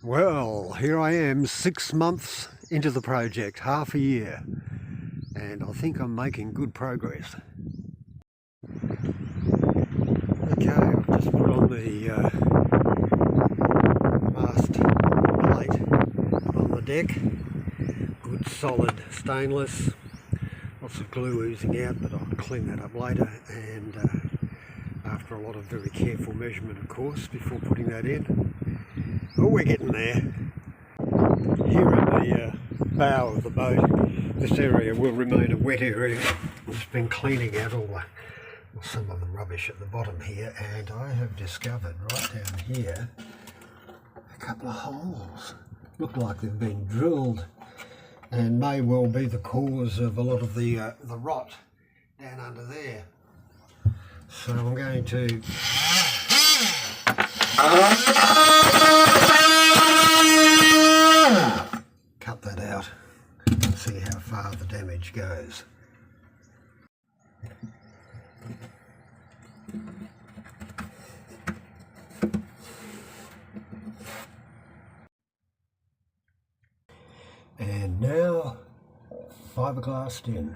Well, here I am 6 months into the project, half a year, and I think I'm making good progress. Okay, I've just put on the mast plate on the deck. Good solid stainless, lots of glue oozing out, but I'll clean that up later, and after a lot of very careful measurement, of course, before putting that in. Oh, we're getting there. Here at the bow of the boat, this area will remain a wet area. I've just been cleaning out some of the rubbish at the bottom here, and I have discovered right down here a couple of holes. Look like they've been drilled and may well be the cause of a lot of the rot down under there. So I'm going to cut that out and see how far the damage goes. And now fiberglass in.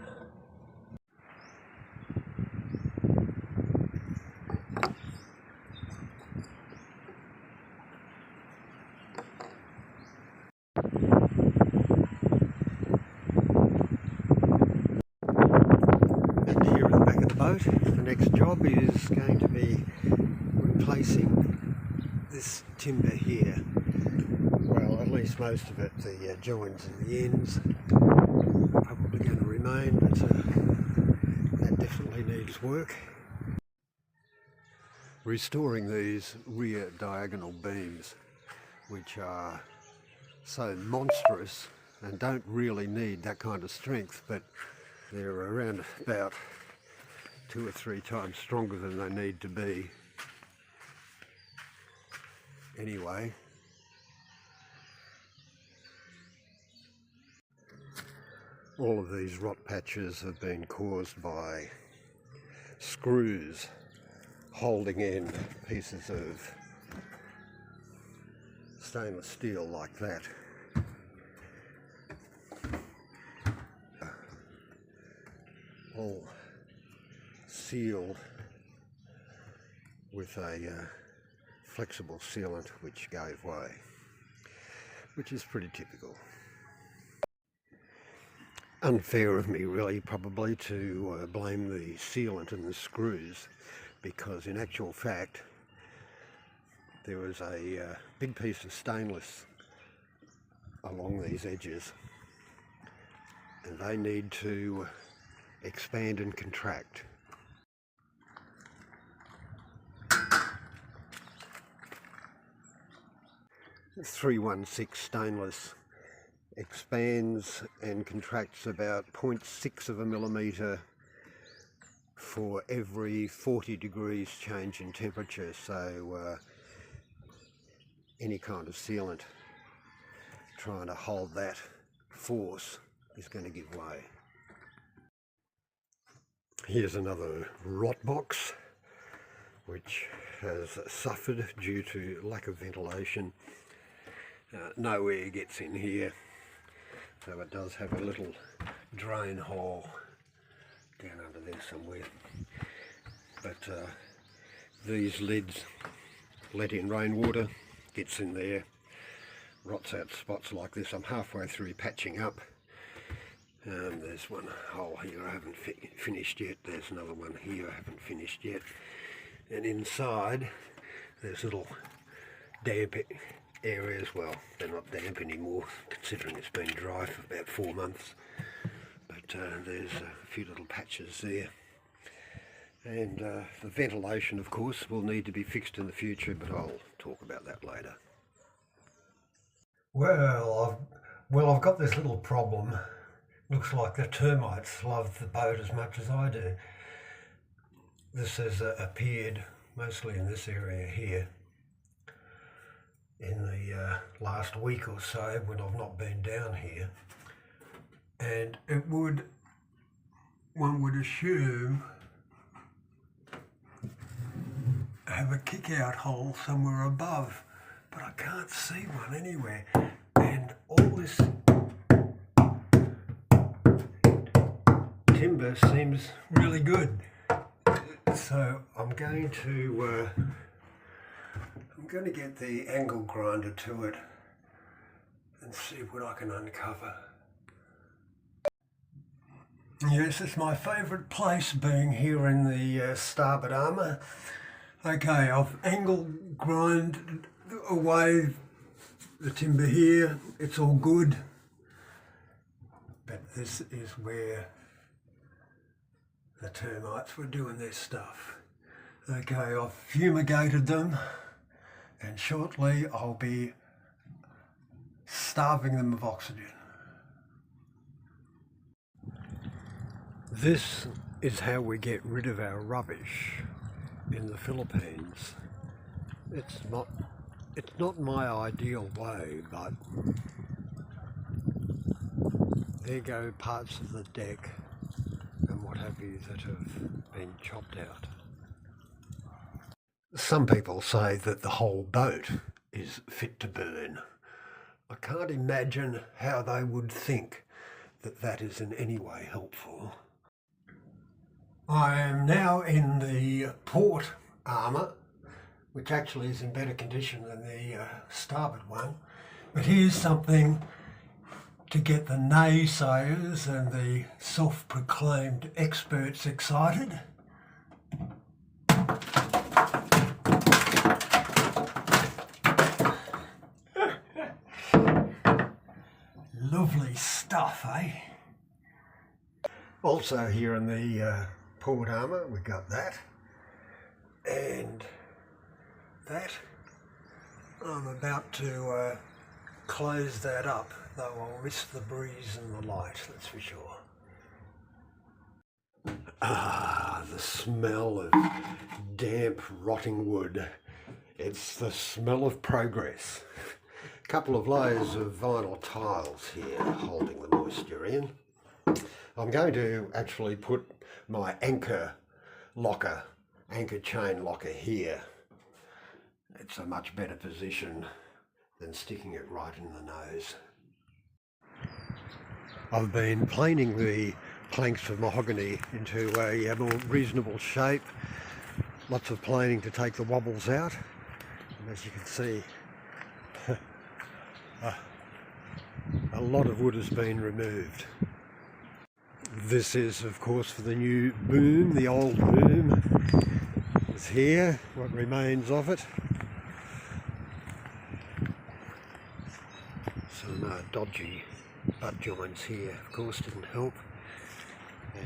The next job is going to be replacing this timber here. Well, at least most of it, the joins and the ends are probably going to remain, but that definitely needs work. Restoring these rear diagonal beams, which are so monstrous and don't really need that kind of strength, but they're around about 2 or 3 times stronger than they need to be. Anyway, all of these rot patches have been caused by screws holding in pieces of stainless steel like that. All sealed with a flexible sealant which gave way, which is pretty typical. Unfair of me really probably to blame the sealant and the screws, because in actual fact there was a big piece of stainless along these edges, and they need to expand and contract. The 316 stainless expands and contracts about 0.6 of a millimetre for every 40 degrees change in temperature, so any kind of sealant trying to hold that force is going to give way. Here's another rot box which has suffered due to lack of ventilation. No air gets in here, so it does have a little drain hole down under there somewhere. But these lids let in rainwater, gets in there, rots out spots like this. I'm halfway through patching up. There's one hole here I haven't finished yet. There's another one here I haven't finished yet. And inside there's little damp areas. Well, they're not damp anymore considering it's been dry for about 4 months, but there's a few little patches there, and the ventilation of course will need to be fixed in the future, but I'll talk about that later. Well, I've got this little problem. Looks like the termites love the boat as much as I do. This has appeared mostly in this area here in the last week or so when I've not been down here, and one would assume have a kick out hole somewhere above but I can't see one anywhere. And all this timber seems really good. So I'm going to get the angle grinder to it and see what I can uncover. Yes, it's my favourite place being here in the starboard armour. Okay, I've angle grind away the timber here, it's all good. But this is where the termites were doing their stuff. Okay, I've fumigated them and shortly I'll be starving them of oxygen. This is how we get rid of our rubbish in the Philippines. It's not my ideal way, but there go parts of the deck and what have you that have been chopped out. Some people say that the whole boat is fit to burn. I can't imagine how they would think that that is in any way helpful. I am now in the port armour, which actually is in better condition than the starboard one. But here's something to get the naysayers and the self-proclaimed experts excited. Lovely stuff, eh? Also here in the port armour, we got that. And that, I'm about to close that up, though I'll miss the breeze and the light, that's for sure. Ah, the smell of damp, rotting wood. It's the smell of progress. A couple of layers of vinyl tiles here holding the moisture in. I'm going to actually put my anchor chain locker here. It's a much better position than sticking it right in the nose. I've been planing the planks of mahogany into a more reasonable shape. Lots of planing to take the wobbles out. And as you can see, a lot of wood has been removed. This is, of course, for the new boom. The old boom is here, what remains of it. Some dodgy butt joints here, of course, didn't help.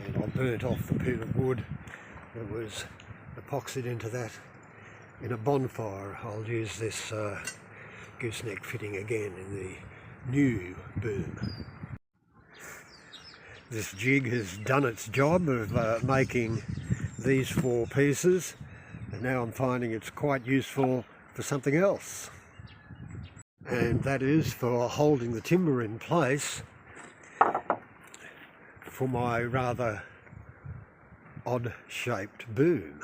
And I burnt off the pit of wood that was epoxied into that in a bonfire. I'll use this gooseneck fitting again in the new boom. This jig has done its job of making these 4 pieces, and now I'm finding it's quite useful for something else. And that is for holding the timber in place for my rather odd-shaped boom.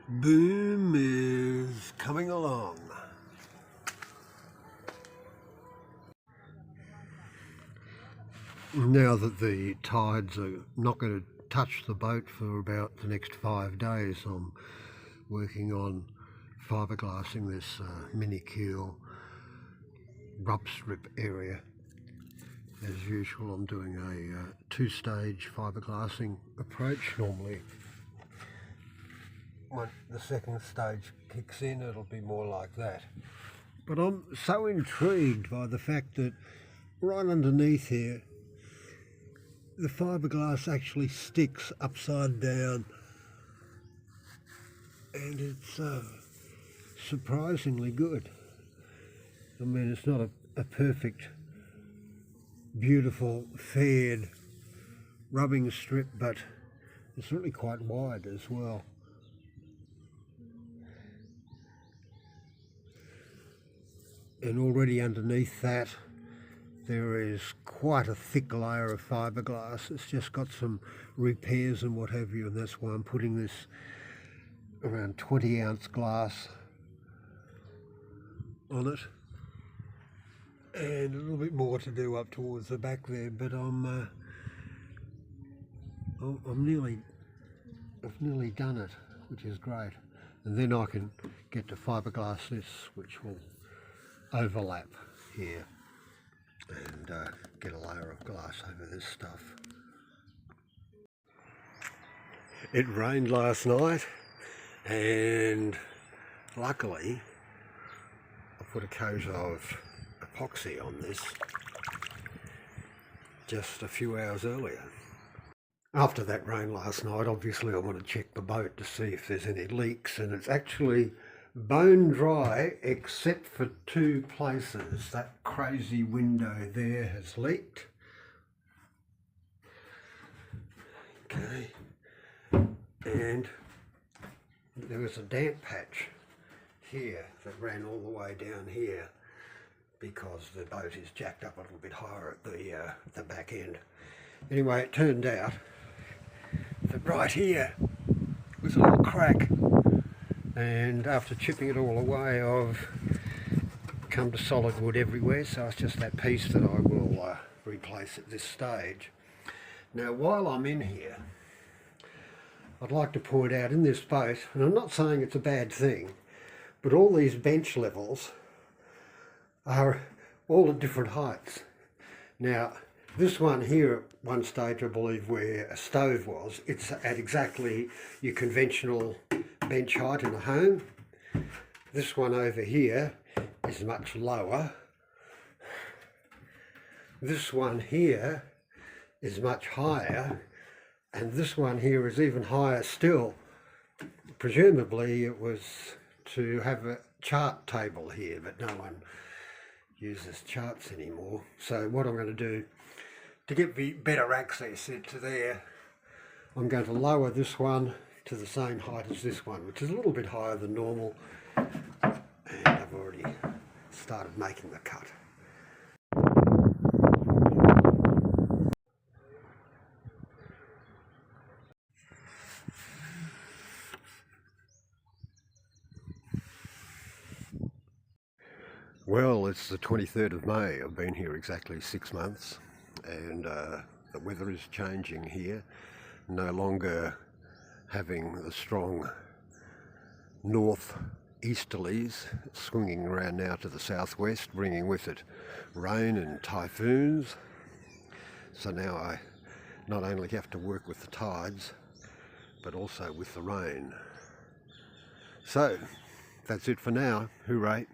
Boom is coming along. Now that the tides are not going to touch the boat for about the next 5 days, I'm working on fiberglassing this mini keel rub strip area. As usual, I'm doing a 2-stage fiberglassing approach. Normally when the second stage kicks in, it'll be more like that. But I'm so intrigued by the fact that right underneath here, the fiberglass actually sticks upside down, and it's surprisingly good. I mean, it's not a perfect, beautiful, faired rubbing strip, but it's really quite wide as well. and already underneath that there is quite a thick layer of fiberglass. It's just got some repairs and what have you, and that's why I'm putting this around 20-ounce glass on it, and a little bit more to do up towards the back there, but I've nearly done it, which is great. And then I can get to fiberglass this, which will overlap here, and get a layer of glass over this stuff. It rained last night, and luckily I put a coat of epoxy on this just a few hours earlier. After that rain last night, obviously I want to check the boat to see if there's any leaks, and it's actually bone dry except for two places. That crazy window there has leaked. Okay, and there was a damp patch here that ran all the way down here because the boat is jacked up a little bit higher at the back end. Anyway, it turned out that right here was a little crack, and after chipping it all away I've come to solid wood everywhere, so it's just that piece that I will replace at this stage. Now while I'm in here, I'd like to point out in this boat, and I'm not saying it's a bad thing, but all these bench levels are all at different heights. Now this one here at one stage, I believe, where a stove was, it's at exactly your conventional bench height in a home. This one over here is much lower. This one here is much higher, and this one here is even higher still. Presumably it was to have a chart table here, but no one uses charts anymore. So what I'm going to do to get me better access into there, I'm going to lower this one to the same height as this one, which is a little bit higher than normal, and I've already started making the cut. Well, it's the 23rd of May. I've been here exactly 6 months, and the weather is changing here. No longer having the strong north easterlies swinging around now to the southwest, bringing with it rain and typhoons. So now I not only have to work with the tides, but also with the rain. So that's it for now. Hooray.